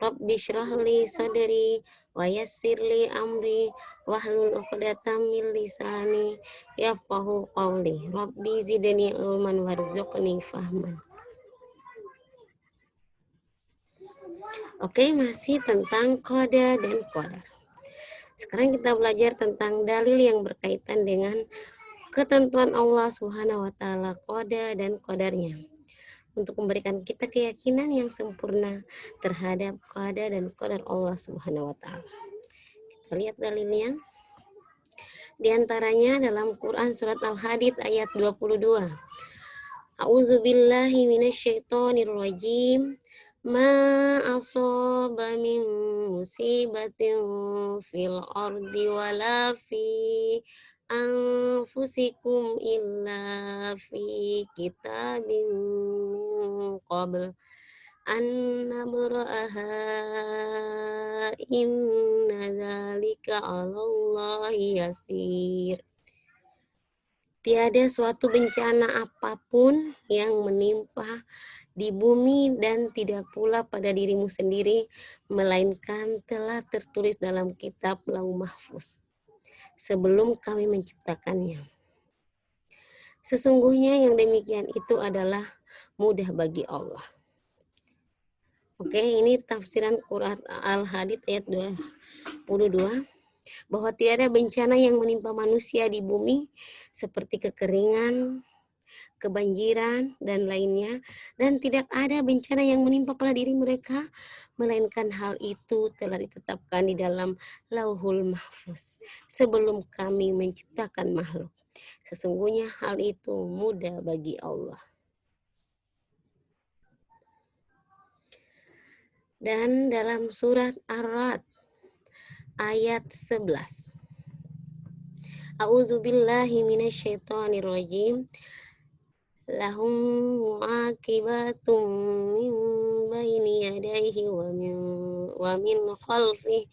Rabbi shrah li sadri wa yassir li amri wahlul 'uqdatam min lisani yafqahu qawli. Rabbi zidni ilman warzuqni fahman. Oke, masih tentang qada dan qadar. Sekarang kita belajar tentang dalil yang berkaitan dengan ketentuan Allah Subhanahu wa taala, qada dan qadarnya, untuk memberikan kita keyakinan yang sempurna terhadap qada dan qadar Allah Subhanahu wa taala. Kita lihat dalilnya. Di antaranya dalam Quran surat Al-Hadid ayat 22. A'udzu billahi minasyaitonir rajim. Ma asaba min musibatin fil ardi wala fi anfusikum illa fi kitabim min qabl an nabra'aha inna dzalika 'alallahi yasir. Tiada suatu bencana apapun yang menimpa di bumi dan tidak pula pada dirimu sendiri, melainkan telah tertulis dalam kitab Lauh Mahfuz sebelum kami menciptakannya. Sesungguhnya yang demikian itu adalah mudah bagi Allah. Oke, ini tafsiran Quran Al-Hadid ayat 22. Bahwa tiada bencana yang menimpa manusia di bumi seperti kekeringan, kebanjiran, dan lainnya, dan tidak ada bencana yang menimpa pada diri mereka, melainkan hal itu telah ditetapkan di dalam Lauhul Mahfuz sebelum kami menciptakan makhluk. Sesungguhnya hal itu mudah bagi Allah. Dan dalam surat Ar-Ra'd ayat 11. A'udzu billahi minasyaitonir rajim. Lahum mu'aqibatum min baini yadayhi wa min khalfihi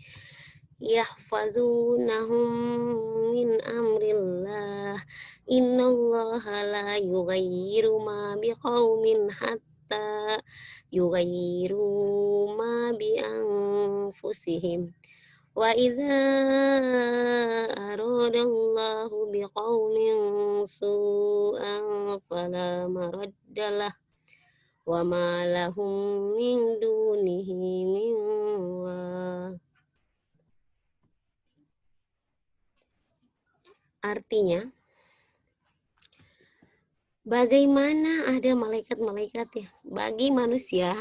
yahfazunahum min amrillah. Innallaha la yughayyiru ma biqaumin hatta yughayyiru ma bi anfusihim. Wa idza aradallahu biqaumin su'an fala maraddalah wa ma lahum min dunihi min wal. Artinya, bagaimana ada malaikat-malaikat ya? Bagi manusia,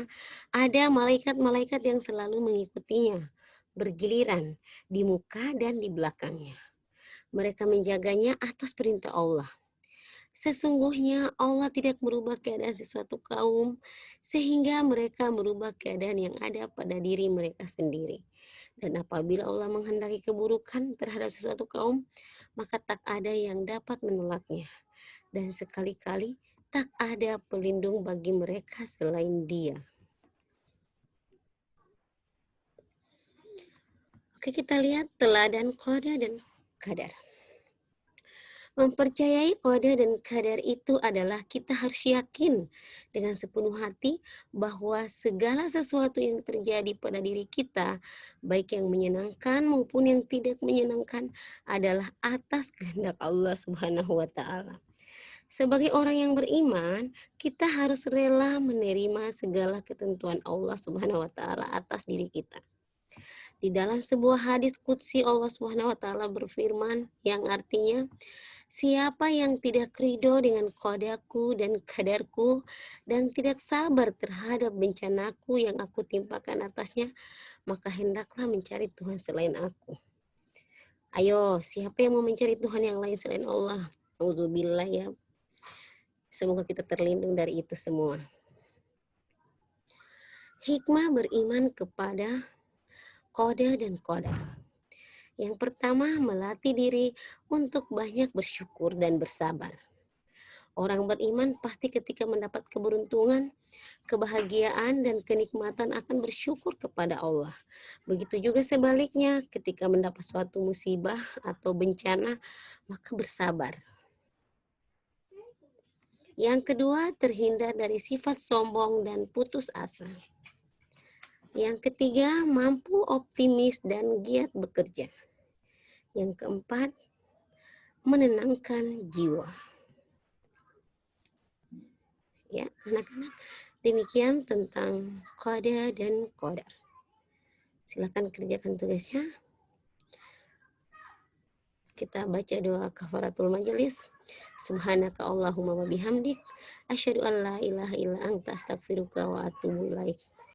ada malaikat-malaikat yang selalu mengikutinya, bergiliran di muka dan di belakangnya. Mereka menjaganya atas perintah Allah. Sesungguhnya Allah tidak merubah keadaan sesuatu kaum sehingga mereka merubah keadaan yang ada pada diri mereka sendiri. Dan apabila Allah menghendaki keburukan terhadap sesuatu kaum, maka tak ada yang dapat menolaknya. Dan sekali-kali tak ada pelindung bagi mereka selain Dia. Oke, kita lihat teladan qada dan qadar. Mempercayai qada dan qadar itu adalah kita harus yakin dengan sepenuh hati bahwa segala sesuatu yang terjadi pada diri kita, baik yang menyenangkan maupun yang tidak menyenangkan, adalah atas kehendak Allah Subhanahu wa taala. Sebagai orang yang beriman, kita harus rela menerima segala ketentuan Allah Subhanahu wa taala atas diri kita. Di dalam sebuah hadis qudsi Allah Subhanahu wa taala berfirman yang artinya, siapa yang tidak ridho dengan qadaku dan qadarku dan tidak sabar terhadap bencanaku yang aku timpakan atasnya, maka hendaklah mencari Tuhan selain aku. Ayo, siapa yang mau mencari Tuhan yang lain selain Allah? Auzubillah ya. Semoga kita terlindung dari itu semua. Hikmah beriman kepada qada dan qadar. Yang pertama, melatih diri untuk banyak bersyukur dan bersabar. Orang beriman pasti ketika mendapat keberuntungan, kebahagiaan, dan kenikmatan akan bersyukur kepada Allah. Begitu juga sebaliknya, ketika mendapat suatu musibah atau bencana, maka bersabar. Yang kedua, terhindar dari sifat sombong dan putus asa. Yang ketiga, mampu optimis dan giat bekerja. Yang keempat, menenangkan jiwa. Ya, anak-anak, demikian tentang qada dan qadar. Silakan kerjakan tugasnya. Kita baca doa kafaratul majelis. Subhanaka Allahumma wa bihamdik asyhadu an la ilaha illa anta astaghfiruka wa atubu ilaik.